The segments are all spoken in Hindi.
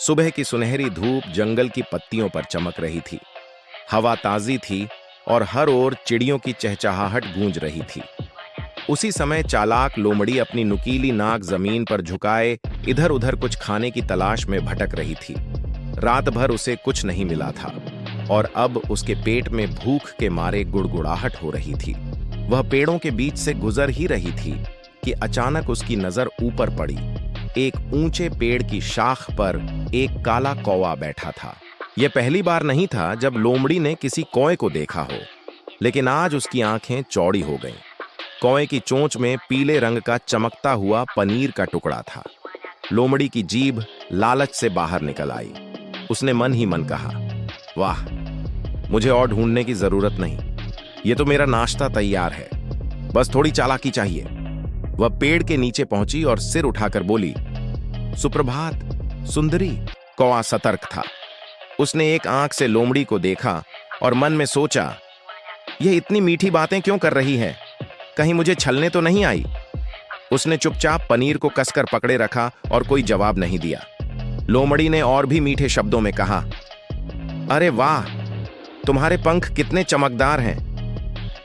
सुबह की सुनहरी धूप जंगल की पत्तियों पर चमक रही थी। हवा ताजी थी और हर ओर चिड़ियों की चहचहाहट गूंज रही थी। उसी समय चालाक लोमड़ी अपनी नुकीली नाक जमीन पर झुकाए इधर उधर कुछ खाने की तलाश में भटक रही थी। रात भर उसे कुछ नहीं मिला था और अब उसके पेट में भूख के मारे गुड़गुड़ाहट हो रही थी। वह पेड़ों के बीच से गुजर ही रही थी कि अचानक उसकी नजर ऊपर पड़ी। एक ऊंचे पेड़ की शाख पर एक काला कौवा बैठा था। यह पहली बार नहीं था जब लोमड़ी ने किसी कौवे को देखा हो, लेकिन आज उसकी आंखें चौड़ी हो गईं। कौवे की चोंच में पीले रंग का चमकता हुआ पनीर का टुकड़ा था। लोमड़ी की जीभ लालच से बाहर निकल आई। उसने मन ही मन कहा, वाह, मुझे और ढूंढने की जरूरत नहीं, ये तो मेरा नाश्ता तैयार है, बस थोड़ी चालाकी चाहिए। वह पेड़ के नीचे पहुंची और सिर उठाकर बोली, सुप्रभात सुंदरी। कौवा सतर्क था। उसने एक आंख से लोमड़ी को देखा और मन में सोचा, यह इतनी मीठी बातें क्यों कर रही है, कहीं मुझे छलने तो नहीं आई। उसने चुपचाप पनीर को कसकर पकड़े रखा और कोई जवाब नहीं दिया। लोमड़ी ने और भी मीठे शब्दों में कहा, अरे वाह, तुम्हारे पंख कितने चमकदार हैं,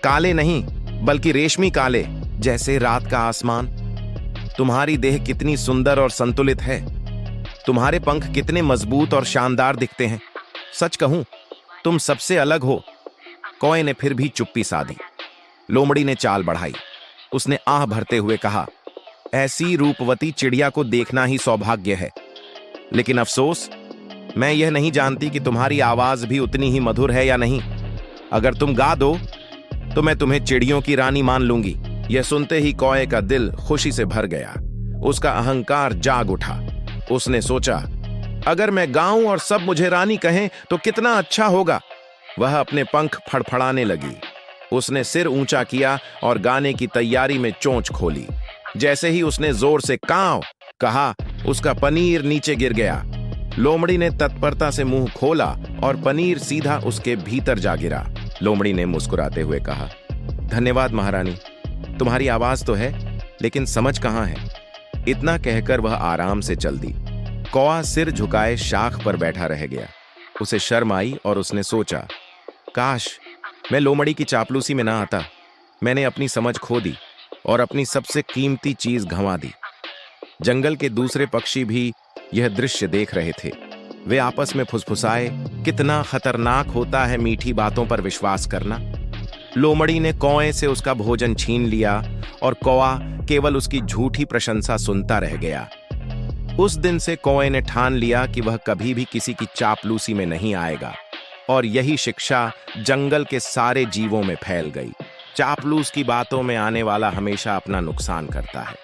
काले नहीं बल्कि रेशमी काले जैसे रात का आसमान। तुम्हारी देह कितनी सुंदर और संतुलित है, तुम्हारे पंख कितने मजबूत और शानदार दिखते हैं। सच कहूं, तुम सबसे अलग हो। कौवे ने फिर भी चुप्पी साधी। लोमड़ी ने चाल बढ़ाई। उसने आह भरते हुए कहा, ऐसी रूपवती चिड़िया को देखना ही सौभाग्य है, लेकिन अफसोस, मैं यह नहीं जानती कि तुम्हारी आवाज भी उतनी ही मधुर है या नहीं। अगर तुम गा दो तो मैं तुम्हें चिड़ियों की रानी मान लूंगी। यह सुनते ही कौवे का दिल खुशी से भर गया। उसका अहंकार जाग उठा। उसने सोचा, अगर मैं गाऊं और सब मुझे रानी कहें तो कितना अच्छा होगा। वह अपने पंख फड़फड़ाने लगी। उसने सिर ऊंचा किया और गाने की तैयारी में चोंच खोली। जैसे ही उसने जोर से काव कहा, उसका पनीर नीचे गिर गया। लोमड़ी ने तत्परता से मुंह खोला और पनीर सीधा उसके भीतर जा गिरा। लोमड़ी ने मुस्कुराते हुए कहा, धन्यवाद महारानी, तुम्हारी आवाज तो है लेकिन समझ कहां है। इतना कहकर वह आराम से चल दी। कौवा सिर झुकाए शाख पर बैठा रह गया। उसे शर्म आई और उसने सोचा, काश मैं लोमड़ी की चापलूसी में ना आता। मैंने अपनी समझ खो दी और अपनी सबसे कीमती चीज गंवा दी। जंगल के दूसरे पक्षी भी यह दृश्य देख रहे थे। वे आपस में फुसफुसाए, कितना खतरनाक होता है मीठी बातों पर विश्वास करना। लोमड़ी ने कौवे से उसका भोजन छीन लिया और कौवा केवल उसकी झूठी प्रशंसा सुनता रह गया। उस दिन से कौवे ने ठान लिया कि वह कभी भी किसी की चापलूसी में नहीं आएगा, और यही शिक्षा जंगल के सारे जीवों में फैल गई। चापलूस की बातों में आने वाला हमेशा अपना नुकसान करता है।